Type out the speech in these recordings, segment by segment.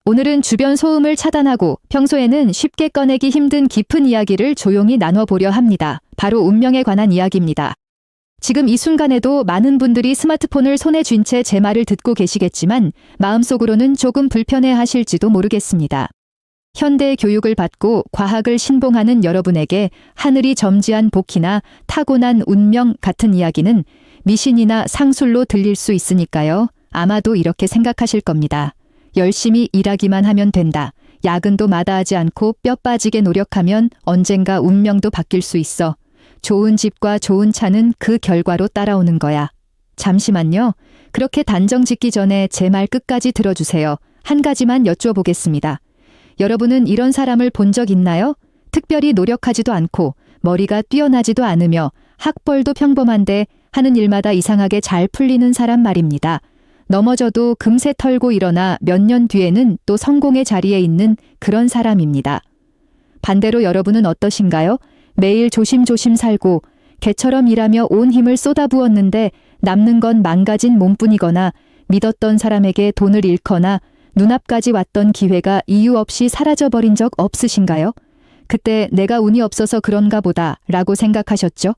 오늘은 주변 소음을 차단하고 평소에는 쉽게 꺼내기 힘든 깊은 이야기를 조용히 나눠보려 합니다. 바로 운명에 관한 이야기입니다. 지금 이 순간에도 많은 분들이 스마트폰을 손에 쥔 채 제 말을 듣고 계시겠지만 마음속으로는 조금 불편해하실지도 모르겠습니다. 현대 교육을 받고 과학을 신봉하는 여러분에게 하늘이 점지한 복이나 타고난 운명 같은 이야기는 미신이나 상술로 들릴 수 있으니까요. 아마도 이렇게 생각하실 겁니다. 열심히 일하기만 하면 된다. 야근도 마다하지 않고 뼈 빠지게 노력하면 언젠가 운명도 바뀔 수 있어. 좋은 집과 좋은 차는 그 결과로 따라오는 거야. 잠시만요. 그렇게 단정 짓기 전에 제 말 끝까지 들어주세요. 한 가지만 여쭤보겠습니다. 여러분은 이런 사람을 본 적 있나요? 특별히 노력하지도 않고 머리가 뛰어나지도 않으며 학벌도 평범한데 하는 일마다 이상하게 잘 풀리는 사람 말입니다. 넘어져도 금세 털고 일어나 몇 년 뒤에는 또 성공의 자리에 있는 그런 사람입니다. 반대로 여러분은 어떠신가요? 매일 조심조심 살고 개처럼 일하며 온 힘을 쏟아부었는데 남는 건 망가진 몸뿐이거나 믿었던 사람에게 돈을 잃거나 눈앞까지 왔던 기회가 이유 없이 사라져버린 적 없으신가요? 그때 내가 운이 없어서 그런가 보다 라고 생각하셨죠?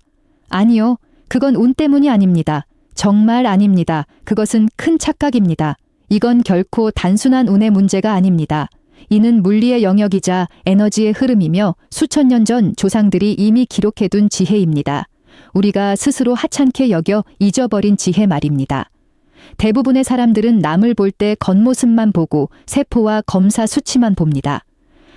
아니요. 그건 운 때문이 아닙니다. 정말 아닙니다. 그것은 큰 착각입니다. 이건 결코 단순한 운의 문제가 아닙니다. 이는 물리의 영역이자 에너지의 흐름이며 수천 년 전 조상들이 이미 기록해둔 지혜입니다. 우리가 스스로 하찮게 여겨 잊어버린 지혜 말입니다. 대부분의 사람들은 남을 볼 때 겉모습만 보고 세포와 검사 수치만 봅니다.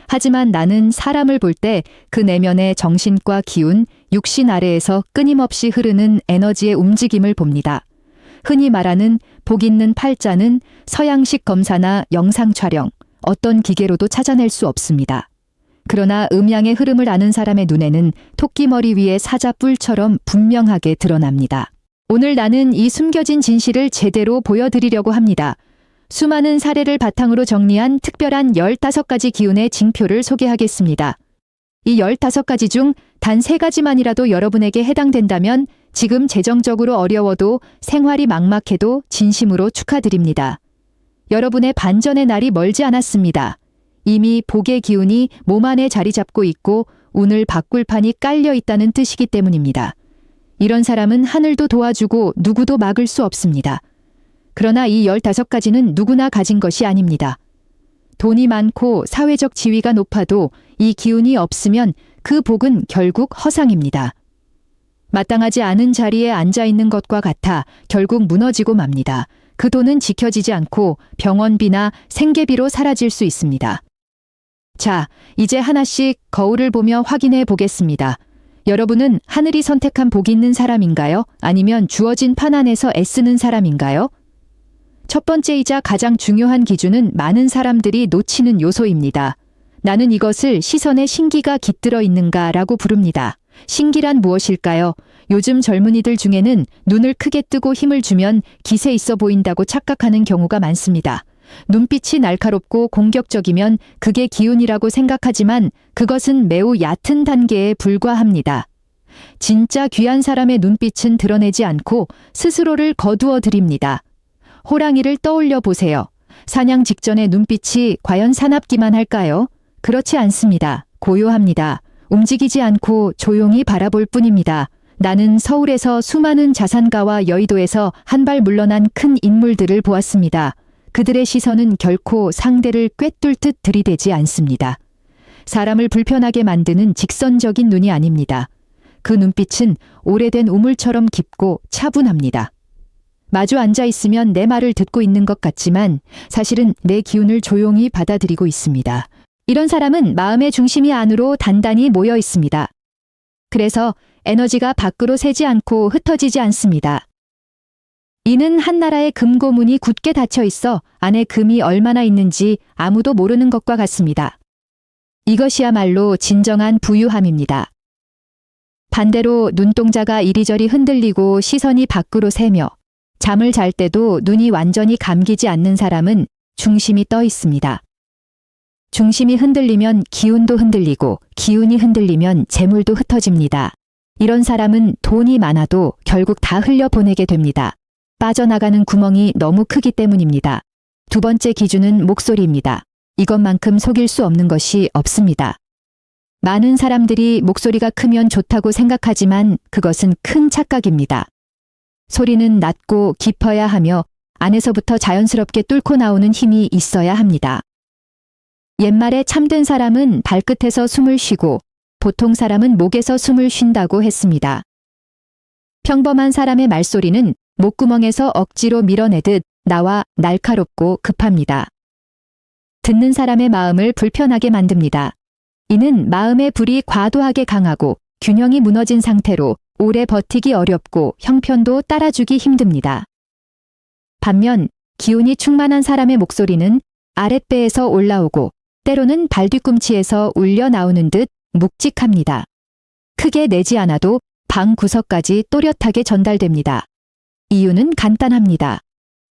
하지만 나는 사람을 볼 때 그 내면의 정신과 기운, 육신 아래에서 끊임없이 흐르는 에너지의 움직임을 봅니다. 흔히 말하는 복 있는 팔자는 서양식 검사나 영상 촬영, 어떤 기계로도 찾아낼 수 없습니다. 그러나 음양의 흐름을 아는 사람의 눈에는 토끼머리 위에 사자뿔처럼 분명하게 드러납니다. 오늘 나는 이 숨겨진 진실을 제대로 보여드리려고 합니다. 수많은 사례를 바탕으로 정리한 특별한 15가지 기운의 징표를 소개하겠습니다. 이 15가지 중 단 3가지만이라도 여러분에게 해당된다면 지금 재정적으로 어려워도 생활이 막막해도 진심으로 축하드립니다. 여러분의 반전의 날이 멀지 않았습니다. 이미 복의 기운이 몸 안에 자리 잡고 있고 운을 바꿀 판이 깔려 있다는 뜻이기 때문입니다. 이런 사람은 하늘도 도와주고 누구도 막을 수 없습니다. 그러나 이 15가지는 누구나 가진 것이 아닙니다. 돈이 많고 사회적 지위가 높아도 이 기운이 없으면 그 복은 결국 허상입니다. 마땅하지 않은 자리에 앉아 있는 것과 같아 결국 무너지고 맙니다. 그 돈은 지켜지지 않고 병원비나 생계비로 사라질 수 있습니다. 자, 이제 하나씩 거울을 보며 확인해 보겠습니다. 여러분은 하늘이 선택한 복이 있는 사람인가요? 아니면 주어진 판 안에서 애쓰는 사람인가요? 첫 번째이자 가장 중요한 기준은 많은 사람들이 놓치는 요소입니다. 나는 이것을 시선에 신기가 깃들어 있는가라고 부릅니다. 신기란 무엇일까요? 요즘 젊은이들 중에는 눈을 크게 뜨고 힘을 주면 기세 있어 보인다고 착각하는 경우가 많습니다. 눈빛이 날카롭고 공격적이면 그게 기운이라고 생각하지만 그것은 매우 얕은 단계에 불과합니다. 진짜 귀한 사람의 눈빛은 드러내지 않고 스스로를 거두어 드립니다. 호랑이를 떠올려 보세요. 사냥 직전의 눈빛이 과연 사납기만 할까요? 그렇지 않습니다. 고요합니다. 움직이지 않고 조용히 바라볼 뿐입니다. 나는 서울에서 수많은 자산가와 여의도에서 한 발 물러난 큰 인물들을 보았습니다. 그들의 시선은 결코 상대를 꿰뚫듯 들이대지 않습니다. 사람을 불편하게 만드는 직선적인 눈이 아닙니다. 그 눈빛은 오래된 우물처럼 깊고 차분합니다. 마주 앉아 있으면 내 말을 듣고 있는 것 같지만 사실은 내 기운을 조용히 받아들이고 있습니다. 이런 사람은 마음의 중심이 안으로 단단히 모여 있습니다. 그래서 에너지가 밖으로 새지 않고 흩어지지 않습니다. 이는 한 나라의 금고문이 굳게 닫혀 있어 안에 금이 얼마나 있는지 아무도 모르는 것과 같습니다. 이것이야말로 진정한 부유함입니다. 반대로 눈동자가 이리저리 흔들리고 시선이 밖으로 새며 잠을 잘 때도 눈이 완전히 감기지 않는 사람은 중심이 떠 있습니다. 중심이 흔들리면 기운도 흔들리고 기운이 흔들리면 재물도 흩어집니다. 이런 사람은 돈이 많아도 결국 다 흘려보내게 됩니다. 빠져나가는 구멍이 너무 크기 때문입니다. 두 번째 기준은 목소리입니다. 이것만큼 속일 수 없는 것이 없습니다. 많은 사람들이 목소리가 크면 좋다고 생각하지만 그것은 큰 착각입니다. 소리는 낮고 깊어야 하며 안에서부터 자연스럽게 뚫고 나오는 힘이 있어야 합니다. 옛말에 참된 사람은 발끝에서 숨을 쉬고 보통 사람은 목에서 숨을 쉰다고 했습니다. 평범한 사람의 말소리는 목구멍에서 억지로 밀어내듯 나와 날카롭고 급합니다. 듣는 사람의 마음을 불편하게 만듭니다. 이는 마음의 불이 과도하게 강하고 균형이 무너진 상태로 오래 버티기 어렵고 형편도 따라주기 힘듭니다. 반면 기운이 충만한 사람의 목소리는 아랫배에서 올라오고 때로는 발뒤꿈치에서 울려 나오는 듯 묵직합니다. 크게 내지 않아도 방 구석까지 또렷하게 전달됩니다. 이유는 간단합니다.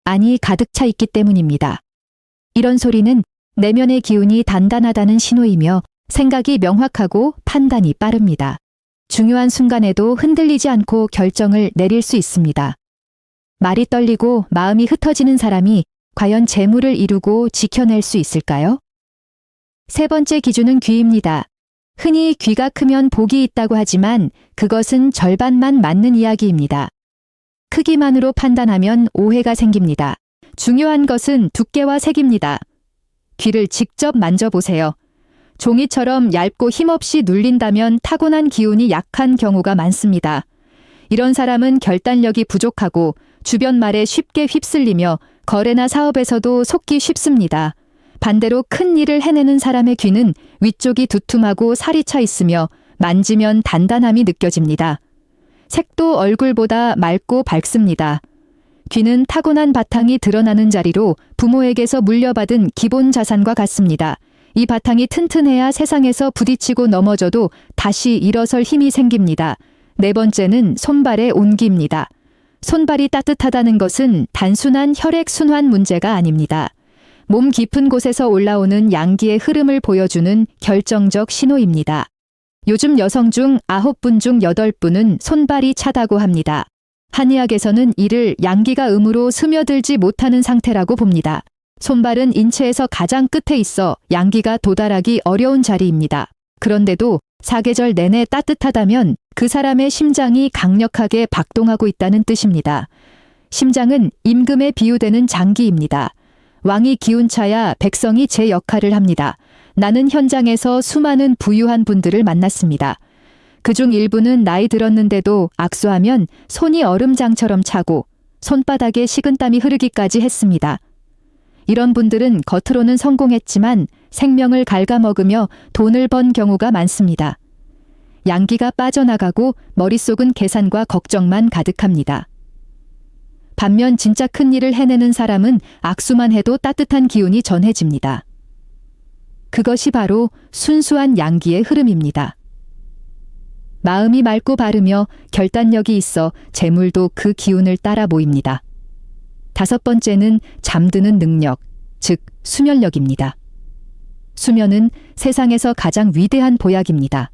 안이 가득 차 있기 때문입니다. 이런 소리는 내면의 기운이 단단하다는 신호이며 생각이 명확하고 판단이 빠릅니다. 중요한 순간에도 흔들리지 않고 결정을 내릴 수 있습니다. 말이 떨리고 마음이 흩어지는 사람이 과연 재물을 이루고 지켜낼 수 있을까요? 세 번째 기준은 귀입니다. 흔히 귀가 크면 복이 있다고 하지만 그것은 절반만 맞는 이야기입니다. 크기만으로 판단하면 오해가 생깁니다. 중요한 것은 두께와 색입니다. 귀를 직접 만져보세요. 종이처럼 얇고 힘없이 눌린다면 타고난 기운이 약한 경우가 많습니다. 이런 사람은 결단력이 부족하고 주변 말에 쉽게 휩쓸리며 거래나 사업에서도 속기 쉽습니다. 반대로 큰 일을 해내는 사람의 귀는 위쪽이 두툼하고 살이 차 있으며 만지면 단단함이 느껴집니다. 색도 얼굴보다 맑고 밝습니다. 귀는 타고난 바탕이 드러나는 자리로 부모에게서 물려받은 기본 자산과 같습니다. 이 바탕이 튼튼해야 세상에서 부딪히고 넘어져도 다시 일어설 힘이 생깁니다. 네 번째는 손발의 온기입니다. 손발이 따뜻하다는 것은 단순한 혈액순환 문제가 아닙니다. 몸 깊은 곳에서 올라오는 양기의 흐름을 보여주는 결정적 신호입니다. 요즘 여성 중 9분 중 8분은 손발이 차다고 합니다. 한의학에서는 이를 양기가 음으로 스며들지 못하는 상태라고 봅니다. 손발은 인체에서 가장 끝에 있어 양기가 도달하기 어려운 자리입니다. 그런데도 사계절 내내 따뜻하다면 그 사람의 심장이 강력하게 박동하고 있다는 뜻입니다. 심장은 임금에 비유되는 장기입니다. 왕이 기운차야 백성이 제 역할을 합니다. 나는 현장에서 수많은 부유한 분들을 만났습니다. 그중 일부는 나이 들었는데도 악수하면 손이 얼음장처럼 차고 손바닥에 식은땀이 흐르기까지 했습니다. 이런 분들은 겉으로는 성공했지만 생명을 갉아먹으며 돈을 번 경우가 많습니다. 양기가 빠져나가고 머릿속은 계산과 걱정만 가득합니다. 반면 진짜 큰 일을 해내는 사람은 악수만 해도 따뜻한 기운이 전해집니다. 그것이 바로 순수한 양기의 흐름입니다. 마음이 맑고 바르며 결단력이 있어 재물도 그 기운을 따라 모입니다. 다섯 번째는 잠드는 능력, 즉 수면력입니다. 수면은 세상에서 가장 위대한 보약입니다.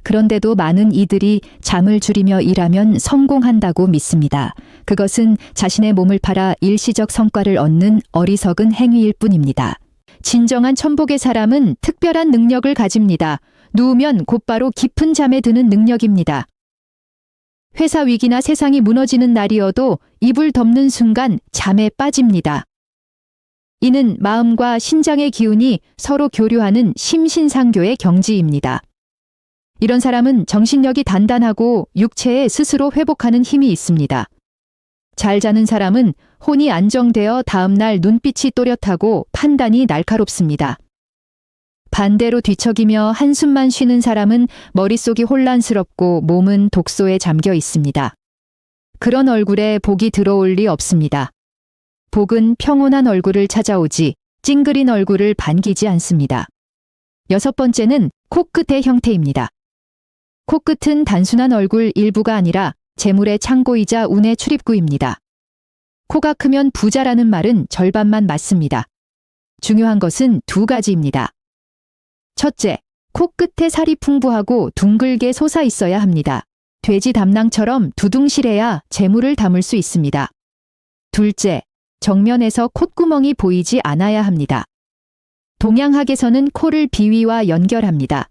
그런데도 많은 이들이 잠을 줄이며 일하면 성공한다고 믿습니다. 그것은 자신의 몸을 팔아 일시적 성과를 얻는 어리석은 행위일 뿐입니다. 진정한 천복의 사람은 특별한 능력을 가집니다. 누우면 곧바로 깊은 잠에 드는 능력입니다. 회사 위기나 세상이 무너지는 날이어도 이불 덮는 순간 잠에 빠집니다. 이는 마음과 신장의 기운이 서로 교류하는 심신상교의 경지입니다. 이런 사람은 정신력이 단단하고 육체에 스스로 회복하는 힘이 있습니다. 잘 자는 사람은 혼이 안정되어 다음날 눈빛이 또렷하고 판단이 날카롭습니다. 반대로 뒤척이며 한숨만 쉬는 사람은 머릿속이 혼란스럽고 몸은 독소에 잠겨 있습니다. 그런 얼굴에 복이 들어올 리 없습니다. 복은 평온한 얼굴을 찾아오지 찡그린 얼굴을 반기지 않습니다. 여섯 번째는 코끝의 형태입니다. 코끝은 단순한 얼굴 일부가 아니라 재물의 창고이자 운의 출입구입니다. 코가 크면 부자라는 말은 절반만 맞습니다. 중요한 것은 두 가지입니다. 첫째, 코끝에 살이 풍부하고 둥글게 솟아 있어야 합니다. 돼지 담낭처럼 두둥실해야 재물을 담을 수 있습니다. 둘째, 정면에서 콧구멍이 보이지 않아야 합니다. 동양학에서는 코를 비위와 연결합니다.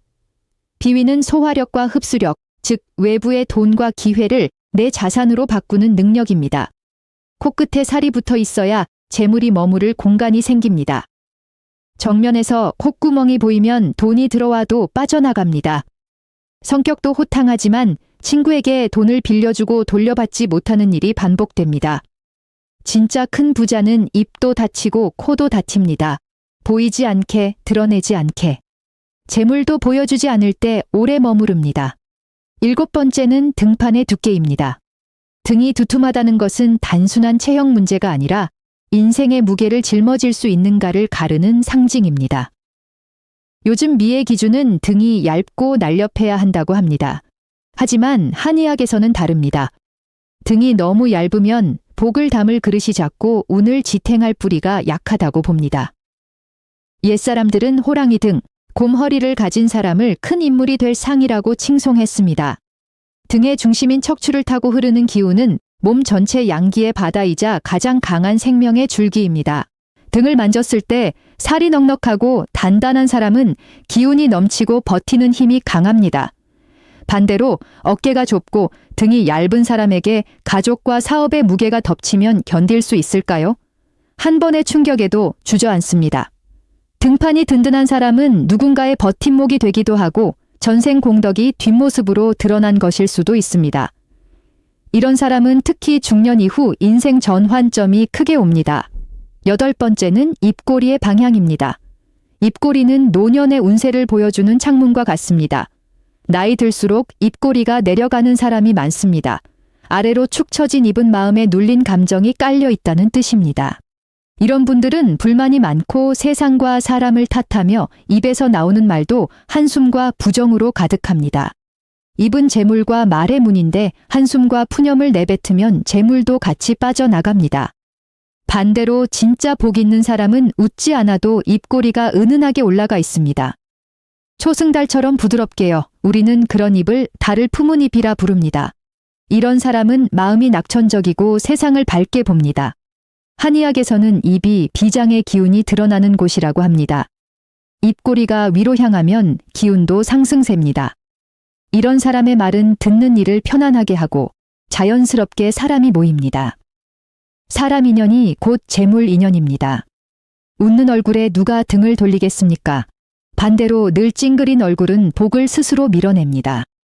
비위는 소화력과 흡수력, 즉 외부의 돈과 기회를 내 자산으로 바꾸는 능력입니다. 코끝에 살이 붙어 있어야 재물이 머무를 공간이 생깁니다. 정면에서 콧구멍이 보이면 돈이 들어와도 빠져나갑니다. 성격도 호탕하지만 친구에게 돈을 빌려주고 돌려받지 못하는 일이 반복됩니다. 진짜 큰 부자는 입도 닫히고 코도 닫힙니다. 보이지 않게, 드러내지 않게. 재물도 보여주지 않을 때 오래 머무릅니다. 7번째는 등판의 두께입니다. 등이 두툼하다는 것은 단순한 체형 문제가 아니라 인생의 무게를 짊어질 수 있는가를 가르는 상징입니다. 요즘 미의 기준은 등이 얇고 날렵해야 한다고 합니다. 하지만 한의학에서는 다릅니다. 등이 너무 얇으면 복을 담을 그릇이 작고 운을 지탱할 뿌리가 약하다고 봅니다. 옛사람들은 호랑이 등, 곰 허리를 가진 사람을 큰 인물이 될 상이라고 칭송했습니다. 등의 중심인 척추를 타고 흐르는 기운은 몸 전체 양기의 바다이자 가장 강한 생명의 줄기입니다. 등을 만졌을 때 살이 넉넉하고 단단한 사람은 기운이 넘치고 버티는 힘이 강합니다. 반대로 어깨가 좁고 등이 얇은 사람에게 가족과 사업의 무게가 덮치면 견딜 수 있을까요? 한 번의 충격에도 주저앉습니다. 등판이 든든한 사람은 누군가의 버팀목이 되기도 하고 전생 공덕이 뒷모습으로 드러난 것일 수도 있습니다. 이런 사람은 특히 중년 이후 인생 전환점이 크게 옵니다. 8번째는 입꼬리의 방향입니다. 입꼬리는 노년의 운세를 보여주는 창문과 같습니다. 나이 들수록 입꼬리가 내려가는 사람이 많습니다. 아래로 축 처진 입은 마음에 눌린 감정이 깔려 있다는 뜻입니다. 이런 분들은 불만이 많고 세상과 사람을 탓하며 입에서 나오는 말도 한숨과 부정으로 가득합니다. 입은 재물과 말의 문인데 한숨과 푸념을 내뱉으면 재물도 같이 빠져나갑니다. 반대로 진짜 복 있는 사람은 웃지 않아도 입꼬리가 은은하게 올라가 있습니다. 초승달처럼 부드럽게요. 우리는 그런 입을 달을 품은 입이라 부릅니다. 이런 사람은 마음이 낙천적이고 세상을 밝게 봅니다. 한의학에서는 입이 비장의 기운이 드러나는 곳이라고 합니다. 입꼬리가 위로 향하면 기운도 상승세입니다. 이런 사람의 말은 듣는 이를 편안하게 하고 자연스럽게 사람이 모입니다. 사람 인연이 곧 재물 인연입니다. 웃는 얼굴에 누가 등을 돌리겠습니까? 반대로 늘 찡그린 얼굴은 복을 스스로 밀어냅니다.